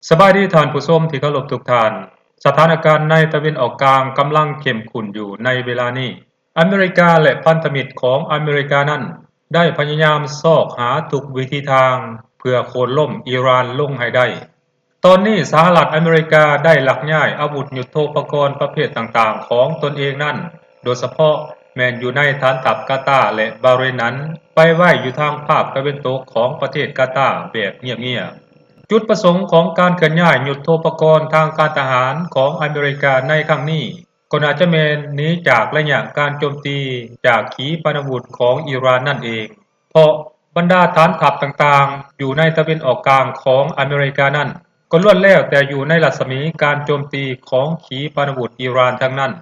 สบายดีท่านผู้ชมที่เคารพทุกท่านสถานการณ์ในตะวันออกกลางกำลังเข้มข้นอยู่ในเวลานี้อเมริกาและพันธมิตรของอเมริกานั้นได้พยายามซอกหาทุกวิธีทางเพื่อโค่นล่มอิหร่านลงให้ได้ตอนนี้สหรัฐอเมริกาได้ลักย้ายอาวุธยุทโธปกรณ์ประเภทต่างๆของตนเองนั้นโดยเฉพาะแม้นอยู่ในฐานทัพกาตาร์และบาเรนนั้นไปไว้อยู่ทางภาคตะวันตกของประเทศกาตาร์แบบเงียบๆจุดประสงค์ของการเคลื่อนย้ายยุทโธปกรณ์ทางการทหารของอเมริกาในครั้งนี้ก็น่าจะแม่นหนีจากระยะการโจมตีจากขีปนาวุธของอิหร่านนั่นเองเพราะบรรดาฐานทัพต่างๆอยู่ในตะวันออกกลางของอเมริกานั้นก็ล้วนแล้วแต่อยู่ในรัศมีการโจมตีของขีปนาวุธอิหร่านทั้งนั้น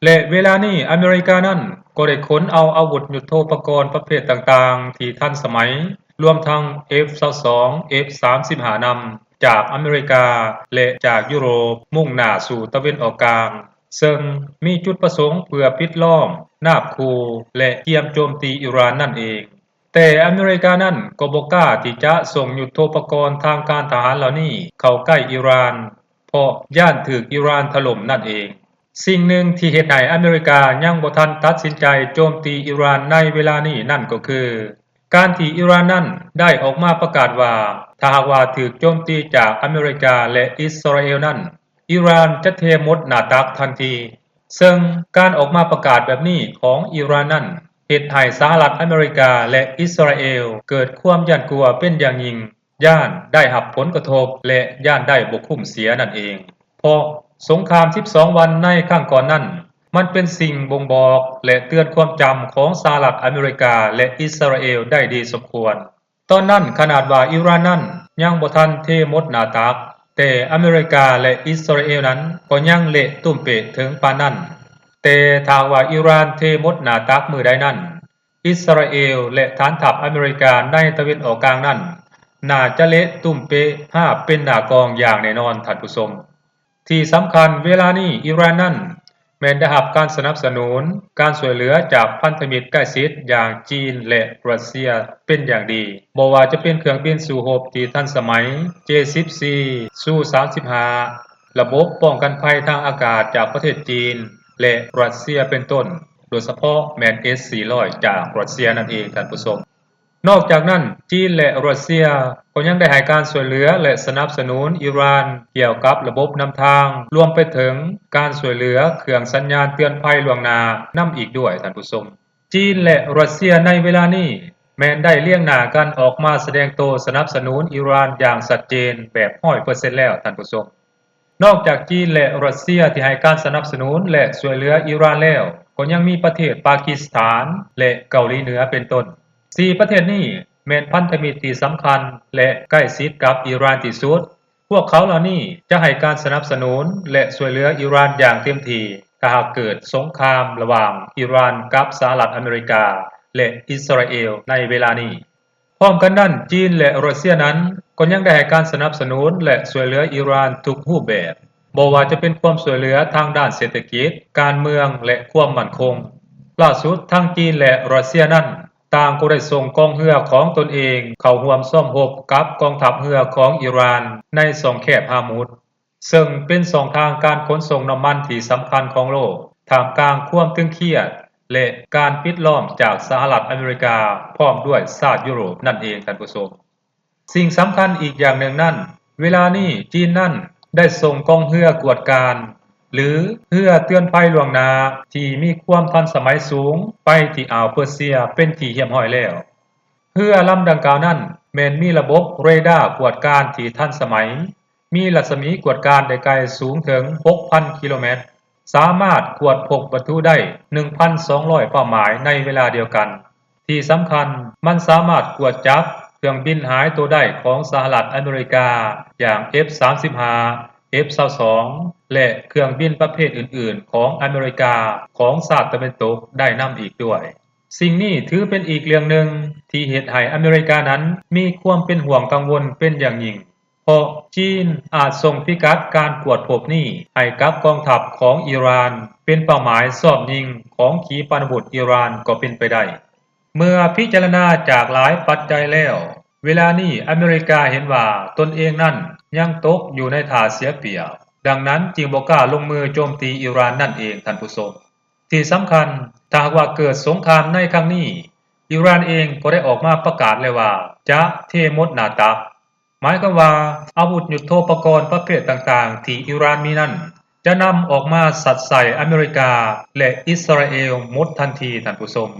และเวลานี้อเมริกานั้นก็ได้ขนเอาอาวุธยุทโธปกรณ์ประเภทต่างๆที่ทันสมัยรวมทั้ง F-22 F-35 นำจากอเมริกาและจากยุโรปมุ่งหน้าสู่ตะวันออกกลางซึ่งมีจุดประสงค์เพื่อปิดล้อมนาบคูและเตรียมโจมตีอิหร่านนั่นเองแต่อเมริกานั้นก็บ่กล้าที่จะส่งยุทโธปกรณ์ทางการทหารเหล่านี้เข้าใกล้อิหร่านเพราะย่านถูกอิหร่านถล่มนั่นเองสิ่งหนึ่งที่เฮ็ดให้อเมริกายังบ่ทันตัดสินใจโจมตีอิหร่านในเวลานี้นั่นก็คือการที่อิหร่านนั้นได้ออกมาประกาศว่าถ้าหากว่าถูกโจมตีจากอเมริกาและอิสราเอลนั้นอิหร่านจะเทหมดหน้าตักทันทีซึ่งการออกมาประกาศแบบนี้ของอิหร่านนั้นเฮ็ดให้สหรัฐอเมริกาและอิสราเอลเกิดความย่านกลัวเป็นอย่างยิ่งย่านได้รับผลกระทบและย่านได้บ่คุ้มเสียนั่นเองเพราะสงคราม12วันในครั้งก่อนนั้นมันเป็นสิ่งบ่งบอกและเตือนความจำของสหรัฐอเมริกาและอิสราเอลได้ดีสมควรตอนนั้นขนาดว่าอิหร่านนั้นยังบ่ทันเทหมดหน้าตักแต่อเมริกาและอิสราเอลนั้นก็ยังเละตุ้มเปะถึงปานนั้นแต่ถ้าว่าอิหร่านเทหมดหน้าตักมื้อใดนั้นอิสราเอลและฐานทัพอเมริกาในตะวันออกกลางนั้นน่าจะเละตุ้มเปะราบเป็นหน้ากองอย่างแน่นอนท่านผู้ชมที่สำคัญเวลานี้อิหร่านนั้นแม้นได้รับการสนับสนุนการช่วยเหลือจากพันธมิตรใกล้ชิดอย่างจีนและรัสเซียเป็นอย่างดีบ่ว่าจะเป็นเครื่องบินสู้รบที่ทันสมัย J-14 Su-35 ระบบป้องกันภัยทางอากาศจากประเทศจีนและรัสเซียเป็นต้นโดยเฉพาะแมน S-400 จากรัสเซียนั่นเองท่านผู้ชมนอกจากนั้นจีนและรัสเซียก็ยังได้ให้การช่วยเหลือและสนับสนุนอิหร่านเกี่ยวกับระบบนำทางรวมไปถึงการช่วยเหลือเครื่องสัญญาณเตือนภัยล่วงหน้านำอีกด้วยท่านผู้ชมจีนและรัสเซียในเวลานี้แม้นได้เลี่ยงหน้ากันออกมาแสดงโตสนับสนุนอิหร่านอย่างชัดเจนแบบ 100% แล้วท่านผู้ชมนอกจากจีนและรัสเซียที่ให้การสนับสนุนและช่วยเหลืออิหร่านแล้วก็ยังมีประเทศปากีสถานและเกาหลีเหนือเป็นต้น4ประเทศนี้แม่นพันธมิตรที่สำคัญและใกล้ชิดกับอิหร่านที่สุดพวกเขาเหล่านี้จะให้การสนับสนุนและช่วยเหลืออิหร่านอย่างเต็มที่ถ้าหากเกิดสงครามระหว่างอิหร่านกับสหรัฐอเมริกาและอิสราเอลในเวลานี้พร้อมกันนั้นจีนและรัสเซียนั้นก็ยังได้ให้การสนับสนุนและช่วยเหลืออิหร่านทุกรูปแบบบ่ว่าจะเป็นความช่วยเหลือทางด้านเศรษฐกิจการเมืองและความมั่นคงล่าสุดทั้งจีนและรัสเซียนั้นต่างก็ได้ส่งกองเรือของตนเองเข้าร่วมซ่อมรบกับกองทัพเรือของอิหร่านในช่องแคบฮามุดซึ่งเป็นช่องทางการขนส่งน้ำมันที่สำคัญของโลกท่ามกลางความตึงเครียดและการปิดล้อมจากสหรัฐอเมริกาพร้อมด้วยชาติยุโรปนั่นเองท่านผู้ชมสิ่งสำคัญอีกอย่างหนึ่งนั้นเวลานี้จีนนั้นได้ส่งกองเรือกวดการหรือเรือเตือนภัยล่วงหน้าที่มีความทันสมัยสูงไปที่อ่าวเปอร์เซียเป็นที่เรียบร้อยแล้วเรือลำดังกล่าวนั้นแม้นมีระบบเรดาร์กวดการที่ทันสมัยมีรัศมีกวดการได้ไกลสูงถึง 6,000 กิโลเมตรสามารถกวดพบวัตถุได้ 1,200 เป้าหมายในเวลาเดียวกันที่สำคัญมันสามารถกวดจับเครื่องบินหายตัวได้ของสหรัฐอเมริกาอย่าง F-35 F-22 และเครื่องบินประเภทอื่นๆของอเมริกาของชาติตะวันตกได้นำอีกด้วยสิ่งนี้ถือเป็นอีกเรื่องหนึ่งที่เฮ็ดให้อเมริกานั้นมีความเป็นห่วงกังวลเป็นอย่างยิ่งเพราะจีนอาจส่งพิกัดการกวดพบนี้ให้กับกองทัพของอิหร่านเป็นเป้าหมายซ่อมยิงของขีปนาวุธอิหร่านก็เป็นไปได้เมื่อพิจารณาจากหลายปัจจัยแล้วเวลานี้อเมริกาเห็นว่าตนเองนั้น ยังตกอยู่ในท่าเสียเปรียบดังนั้นจึงบ่กล้าลงมือโจมตีอิหร่านนั่นเองท่านผู้ชมที่สำคัญถ้าหากว่าเกิดสงครามในครั้งนี้อิหร่านเองก็ได้ออกมาประกาศแล้วว่าจะเทหมดหน้าตักหมายความว่าอาวุธยุทโธปกรณ์ประเภทต่างๆที่อิหร่านมีนั้นจะนำออกมาสัดใส่อเมริกาและอิสราเอลหมดทันทีท่านผู้ชม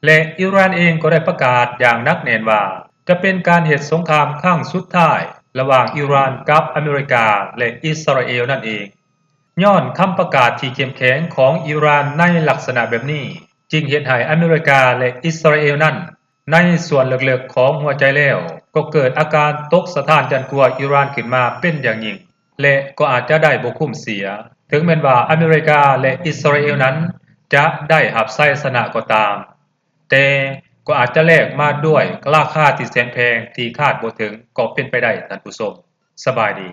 และอิหร่านเองก็ได้ประกาศอย่างหนักแน่นว่าจะเป็นการเหตุสงครามครั้งสุดท้ายระหว่างอิหร่านกับอเมริกาและอิสราเอลนั่นเองย้อนคำประกาศที่เข้มแข็งของอิหร่านในลักษณะแบบนี้จึงเฮ็ดให้อเมริกาและอิสราเอลนั้นในส่วนลึกๆของหัวใจแล้วก็เกิดอาการตกสถานจันกลัวอิหร่านขึ้นมาเป็นอย่างยิ่งและก็อาจจะได้บ่คุ้มเสียถึงแม้นว่าอเมริกาและอิสราเอลนั้นจะได้รับชัยชนะก็ตามแต่ก็อาจจะแลกมาด้วยราคาที่แสนแพงที่คาดบ่ถึงก็เป็นไปได้ท่านผู้ชมสบายดี